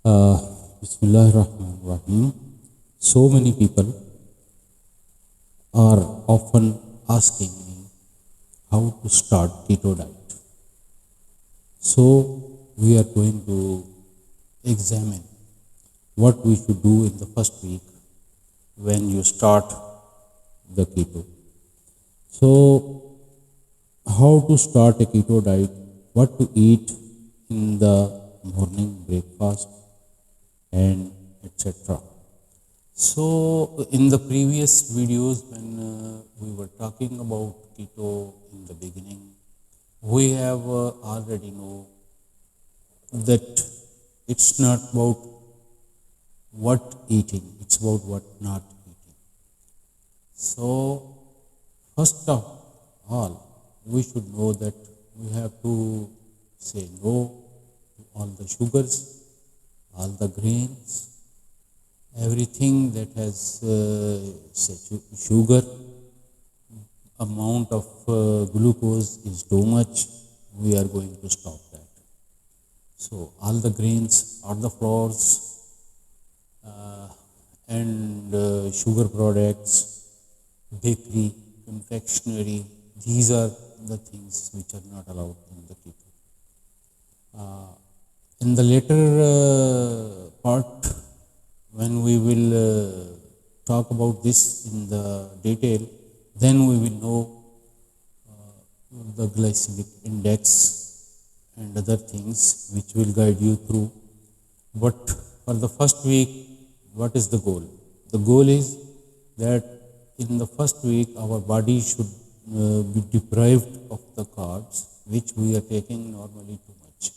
Uh, Bismillahirrahmanirrahim. So many people are often asking me how to start keto diet. So we are going to examine what we should do in the first week when you start the keto. So how to start a keto diet, what to eat in the morning breakfast, and etc. So, in the previous videos, when we were talking about keto in the beginning, we have already know that it's not about what eating, it's about what not eating. So, first of all, we should know that we have to say no to all the sugars, all the grains, everything that has sugar, amount of glucose is too much, we are going to stop that. So all the grains, all the flours, uh, and sugar products, bakery, confectionery, these are the things which are not allowed in the keto. In the later part, when we will talk about this in the detail, then we will know the glycemic index and other things which will guide you through. But for the first week, what is the goal? The goal is that in the first week, our body should be deprived of the carbs which we are taking normally too much.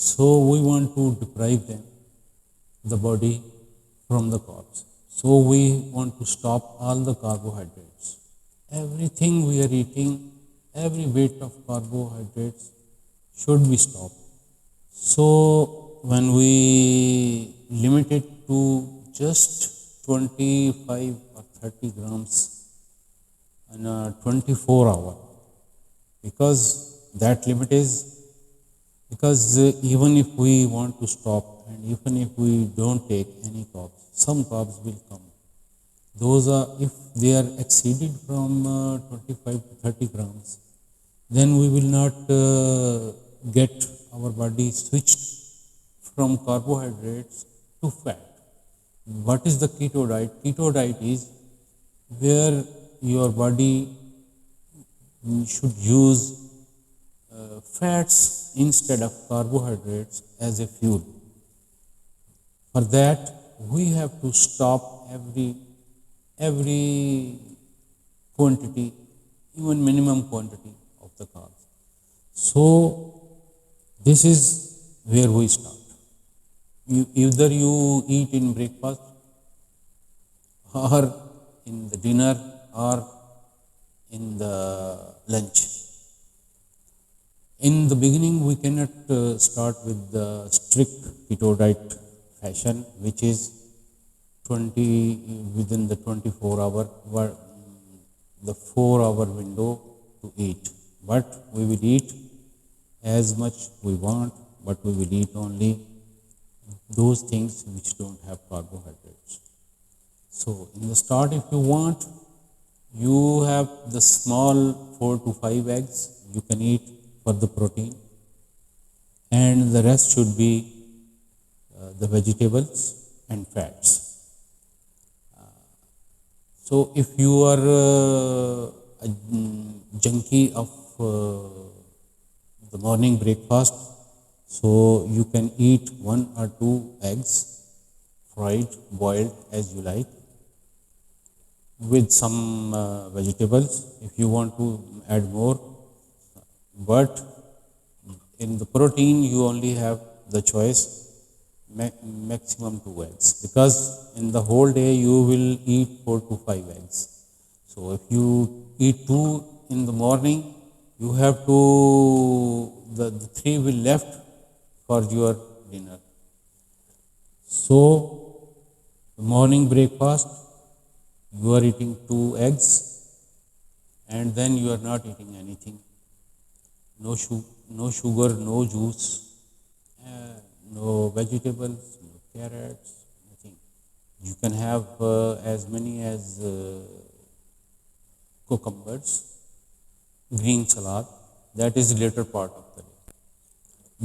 So we want to deprive them, the body, from the carbs. So we want to stop all the carbohydrates. Everything we are eating, every bit of carbohydrates should be stopped. So when we limit it to just 25 or 30 grams in a 24-hour, because that limit is because even if we want to stop and even if we don't take any carbs, some carbs will come. Those are, if they are exceeded from 25 to 30 grams, then we will not get our body switched from carbohydrates to fat. What is the keto diet? Keto diet is where your body should use fats instead of carbohydrates as a fuel. For that, we have to stop every quantity, even minimum quantity of the carbs. So this is where we start. Either you eat in breakfast or in the dinner or in the lunch. In the beginning, we cannot start with the strict keto diet fashion, which is 20 within the 24-hour, the 4-hour window to eat. But we will eat as much we want, but we will eat only those things which don't have carbohydrates. So in the start, if you want, you have the small 4 to 5 eggs you can eat for the protein, and the rest should be the vegetables and fats. So if you are a junkie of the morning breakfast, so you can eat 1 or 2 eggs, fried, boiled as you like, with some vegetables if you want to add more. But in the protein, you only have the choice maximum 2 eggs, because in the whole day you will eat 4 to 5 eggs. So if you eat 2 in the morning, you have to the 3 will left for your dinner. So the morning breakfast, you are eating 2 eggs, and then you are not eating anything. No sugar, no juice, no vegetables, no carrots, nothing. You can have as many as cucumbers, green salad. That is the later part of the day.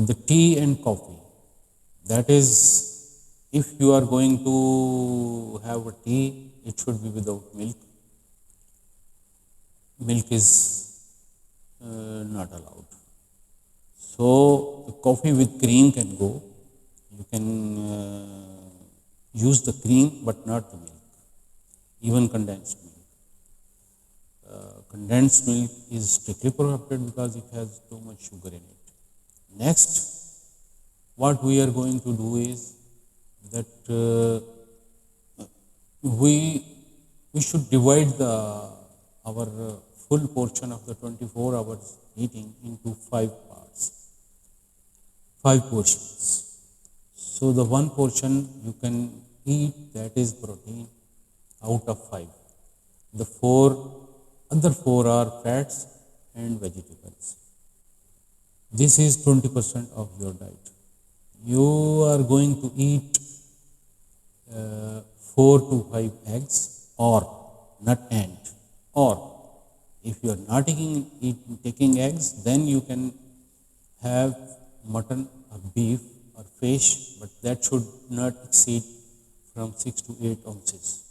The tea and coffee. That is, if you are going to have a tea, it should be without milk. Milk is not allowed. So the coffee with cream can go. You can use the cream, but not the milk, even condensed milk. Condensed milk is strictly prohibited because it has too much sugar in it. Next, what we are going to do is that we we should divide our full portion of the 24 hours eating into five parts, five portions. So the one portion you can eat, that is protein, out of five. The other four are fats and vegetables. This is 20% of your diet. You are going to eat 4 to 5 eggs, or nut and, or if you are not taking eggs, then you can have mutton or beef or fish, but that should not exceed from 6 to 8 ounces.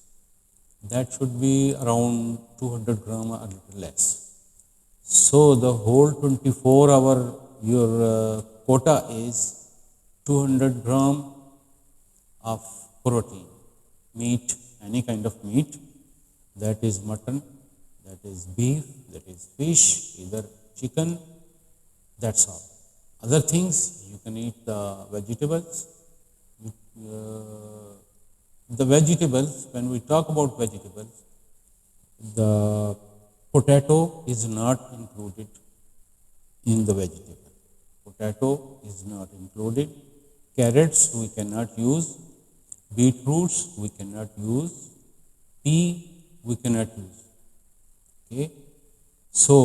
That should be around 200 gram or a little less. So the whole 24-hour your quota is 200 gram of protein, meat, any kind of meat, that is mutton, that is beef, that is fish, either chicken, that's all. Other things, you can eat the vegetables. The vegetables, when we talk about vegetables, the potato is not included in the vegetable. Potato is not included. Carrots we cannot use. Beetroots we cannot use. Pea we cannot use. Okay. So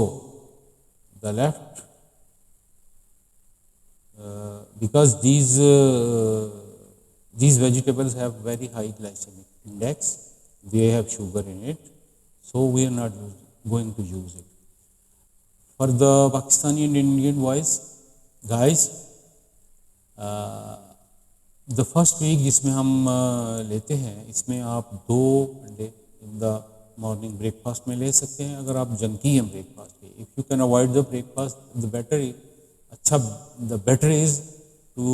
the left, because these vegetables have very high glycemic index, they have sugar in it, so we are not going to use it. For the Pakistani and Indian guys, the first week जिसमें हम लेते हैं, इसमें आप 2 अंडे in the morning breakfast में ले सकते हैं, अगर आप जंकी हैं ब्रेकफास्ट के. If you can avoid the breakfast, the better is to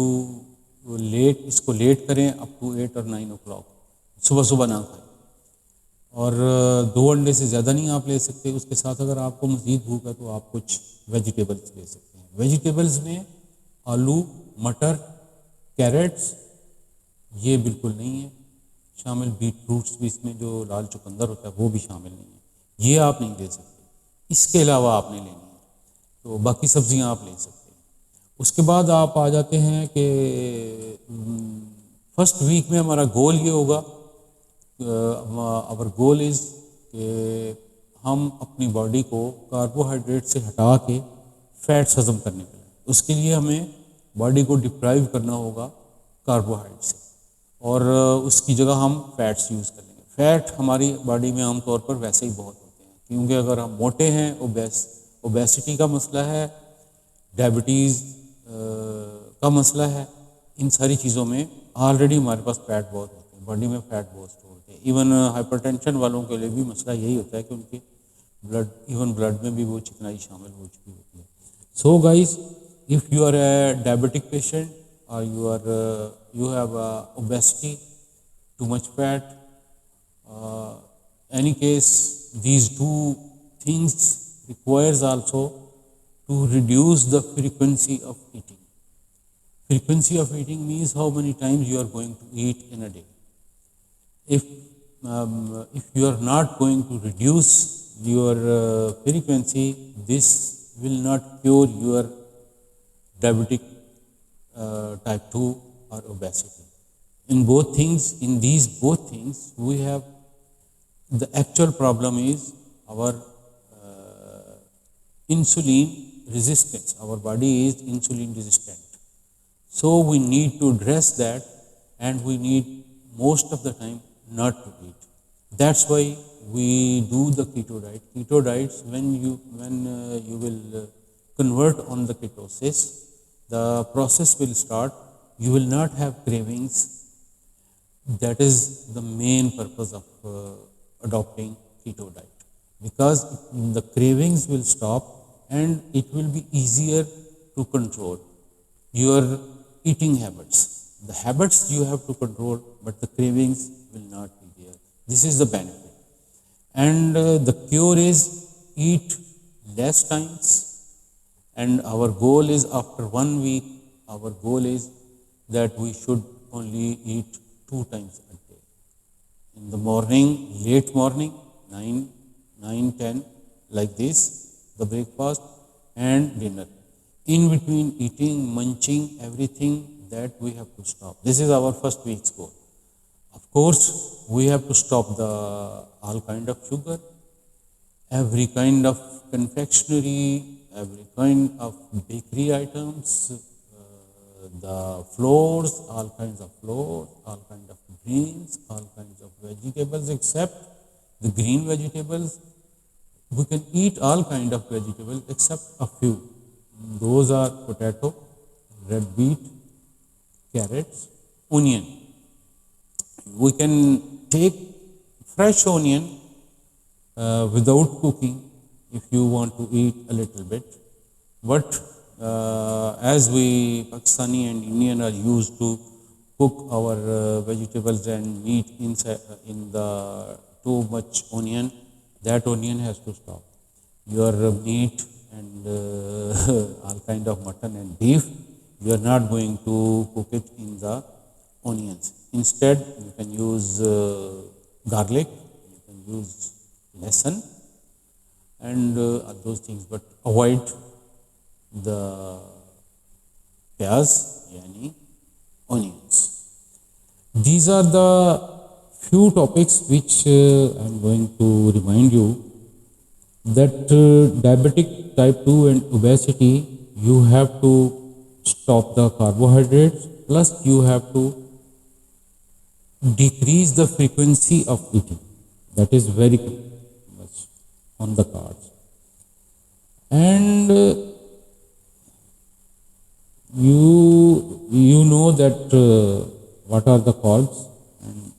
इसको लेट करें अप टू 8 और 9 o'clock, सुबह सुबह ना खाएं. और 2 अंडे से ज़्यादा नहीं आप ले सकते. उसके साथ अगर आपको मज़ीद भूख है तो आप कुछ वेजिटेबल्स ले सकते हैं. वेजिटेबल्स में आलू, मटर, कैरेट्स ये बिल्कुल नहीं है शामिल. बीट रूट्स भी, इसमें जो लाल चुकंदर होता है वो भी शामिल नहीं है, ये आप नहीं ले सकते. इसके अलावा आपने लेनी है तो बाकी सब्जियां आप ले सकते हैं. उसके बाद आप आ जाते हैं कि फर्स्ट वीक में हमारा गोल ये होगा, आवर गोल इज़ कि हम अपनी बॉडी को कार्बोहाइड्रेट से हटा के फैट्स हज़म करने के लिए, उसके लिए हमें बॉडी को डिप्राइव करना होगा कार्बोहाइड्रेट से, और उसकी जगह हम फैट्स यूज़ कर लेंगे. फैट हमारी बॉडी में आमतौर पर वैसे ही बहुत होते हैं, क्योंकि अगर हम मोटे हैं, ओबेसिटी का मसला है, डायबिटीज़ का मसला है, इन सारी चीज़ों में ऑलरेडी हमारे पास फैट बहुत होते हैं, बॉडी में फैट बहुत स्टोर होते हैं. इवन हाइपरटेंशन वालों के लिए भी मसला यही होता है कि उनके ब्लड में भी वो चिकनाई शामिल हो चुकी होती है. So guys, if you are a diabetic patient, or you have obesity, too much fat, any case, these two things requires also to reduce the frequency of eating. Frequency of eating means how many times you are going to eat in a day. If you are not going to reduce your frequency, this will not cure your diabetic type 2 or obesity. In these both things, we have the actual problem is our insulin resistance. Our body is insulin resistant. So we need to address that, and we need most of the time not to eat. That's why we do the keto diet. Keto diets, when you will convert on the ketosis, the process will start. You will not have cravings. That is the main purpose of adopting keto diet, because the cravings will stop and it will be easier to control your eating habits. The habits you have to control, but the cravings will not be there. This is the benefit. And the cure is eat less times. And our goal is after 1 week, our goal is that we should only eat 2 times a day. In the morning, late morning, 9, 9, 10, like this, the breakfast and dinner. In between eating, munching, everything, that we have to stop. This is our first week's goal. Of course, we have to stop the all kind of sugar, every kind of confectionery, every kind of bakery items, the flours, all kinds of flour, all kinds of grains, all kinds of vegetables, except the green vegetables. We can eat all kind of vegetables except a few. Those are potato, red beet, carrots, onion. We can take fresh onion without cooking if you want to eat a little bit. But as we Pakistani and Indian are used to cook our vegetables and meat inside, in the too much onion, that onion has to stop. Your meat and all kind of mutton and beef, you are not going to cook it in the onions. Instead, you can use garlic, you can use lesson, and those things, but avoid the pyaz, yani onions. These are the few topics which I am going to remind you, that diabetic type 2 and obesity, you have to stop the carbohydrates, plus you have to decrease the frequency of eating. That is very much on the cards. And you know that what are the carbs and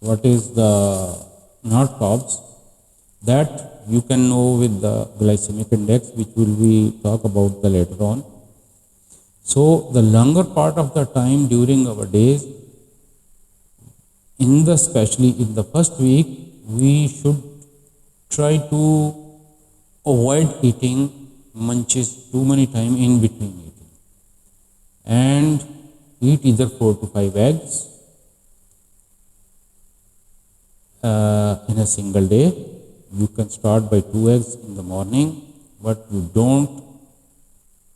what is the not carbs. That you can know with the glycemic index, which will we talk about the later on. So the longer part of the time during our days, especially in the first week, we should try to avoid eating munches too many time in between eating, and eat either 4 to 5 eggs in a single day. You can start by 2 eggs in the morning, but you don't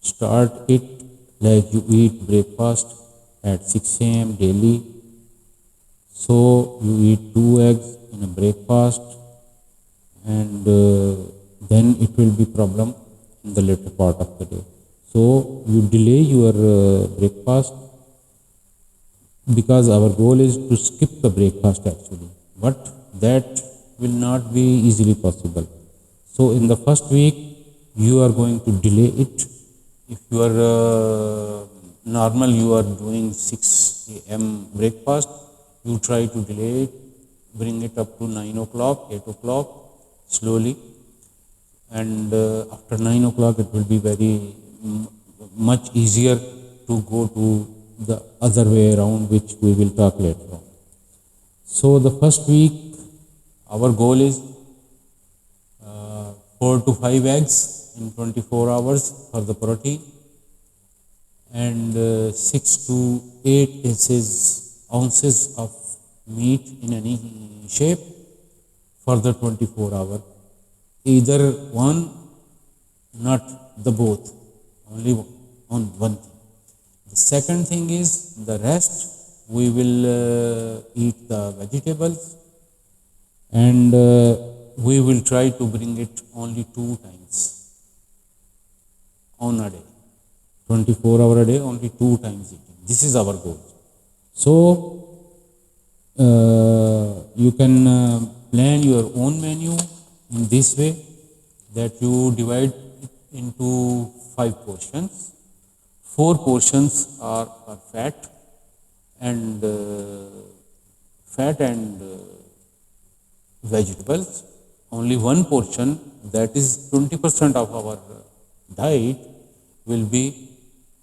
start it like you eat breakfast at 6 a.m. daily. So you eat 2 eggs in a breakfast, and then it will be problem in the later part of the day. So you delay your breakfast, because our goal is to skip the breakfast actually, but that will not be easily possible. So in the first week, you are going to delay it. If you are normal, you are doing 6 a.m. breakfast, you try to delay it, bring it up to 9 o'clock, 8 o'clock, slowly. And after 9 o'clock, it will be very much easier to go to the other way around, which we will talk later on. So the first week, our goal is 4 to 5 eggs in 24 hours for the protein, and 6 to 8 ounces of meat in any shape for the 24 hour. Either one, not the both, only on one thing. The second thing is the rest, we will eat the vegetables, and we will try to bring it only 2 times on a day. 24 hours a day, only 2 times eating. This is our goal. So you can plan your own menu in this way, that you divide it into 5 portions. 4 portions are fat and vegetables. Only one portion, that is 20% of our diet, will be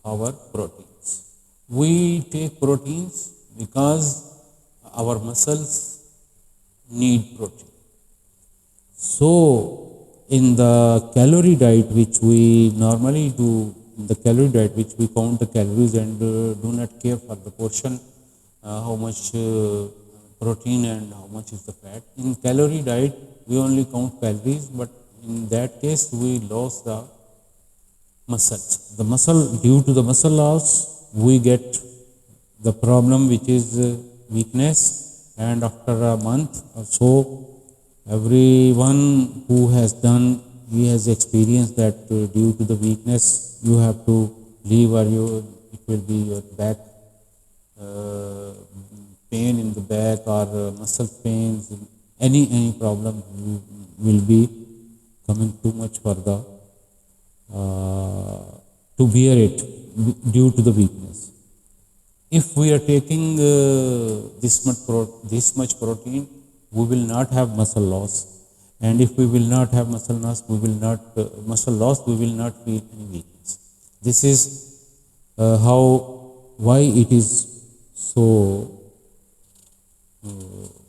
our proteins. We take proteins because our muscles need protein. So, in the calorie diet which we normally do, in the calorie diet which we count the calories and do not care for the portion, how much protein and how much is the fat. In calorie diet, we only count calories, but in that case, we lose the muscles. The muscle, due to the muscle loss, we get the problem which is weakness, and after a month or so, everyone who has done, he has experienced that due to the weakness, you have to leave, or it will be your back uh, pain in the back, or muscle pains, any problem will be coming too much for the to bear it due to the weakness. If we are taking this much protein, we will not have muscle loss, and if we will not have muscle loss, we will not feel any weakness. This is how why it is so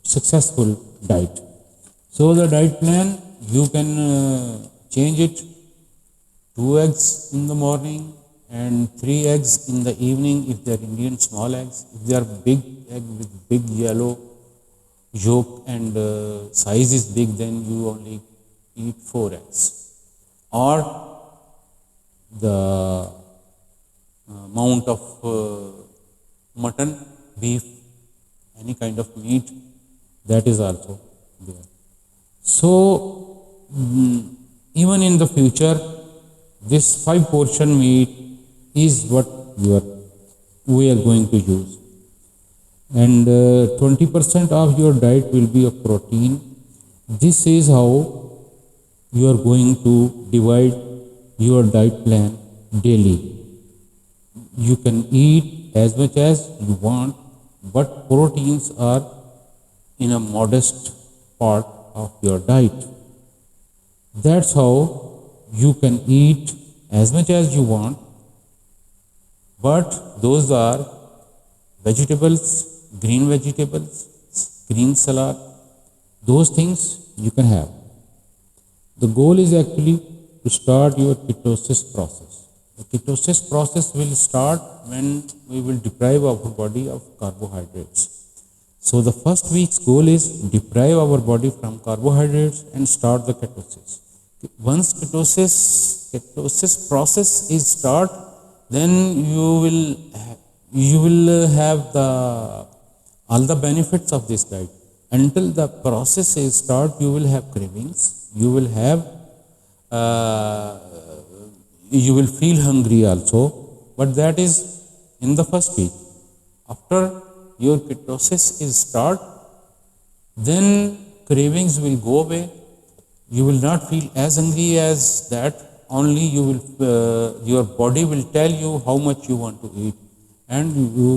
successful diet. So the diet plan, you can change it: 2 eggs in the morning and 3 eggs in the evening if they are Indian small eggs. If they are big egg with big yellow yolk and size is big, then you only eat 4 eggs. Or the amount of mutton, beef, any kind of meat, that is also there. So even in the future, this 5 portion meat is what we are going to use, and 20% of your diet will be of protein. This is how you are going to divide your diet plan daily. You can eat as much as you want, but proteins are in a modest part of your diet. That's how you can eat as much as you want, but those are vegetables, green salad, those things you can have. The goal is actually to start your ketosis process. The ketosis process will start when we will deprive our body of carbohydrates. So the first week's goal is deprive our body from carbohydrates and start the ketosis. Once ketosis process is start, then you will have all the benefits of this diet. Until the process is start, you will have cravings. You will have you will feel hungry also, but that is in the first week. After your ketosis is start, then cravings will go away. You will not feel as hungry as that. Only your body will tell you how much you want to eat, and you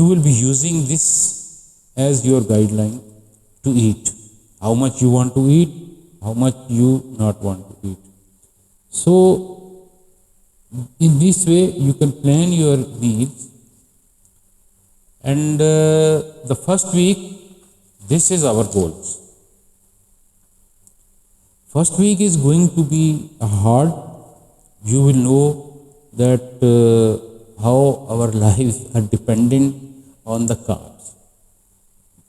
will be using this as your guideline to eat. How much you want to eat, how much you not want to eat. So in this way you can plan your meals, and the first week, this is our goals. First week is going to be hard. You will know that how our lives are dependent on the carbs.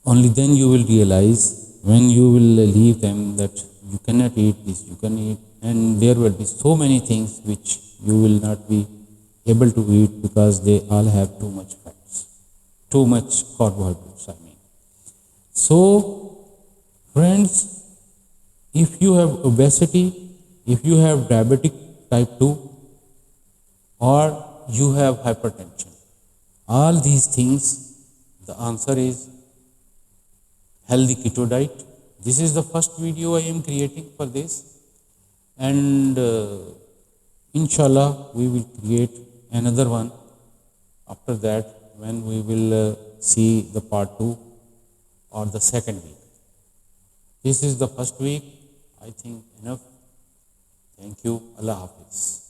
Only then you will realize, when you will leave them, that you cannot eat this, you can eat, and there will be so many things which you will not be able to eat because they all have too much fats, too much carbohydrates, I mean. So, friends, if you have obesity, if you have diabetic type 2, or you have hypertension. All these things, the answer is healthy keto diet. This is the first video I am creating for this, and inshallah we will create another one after that, when we will see the part 2 or the second week. This is the first week, I think enough. Thank you. Allah Hafiz.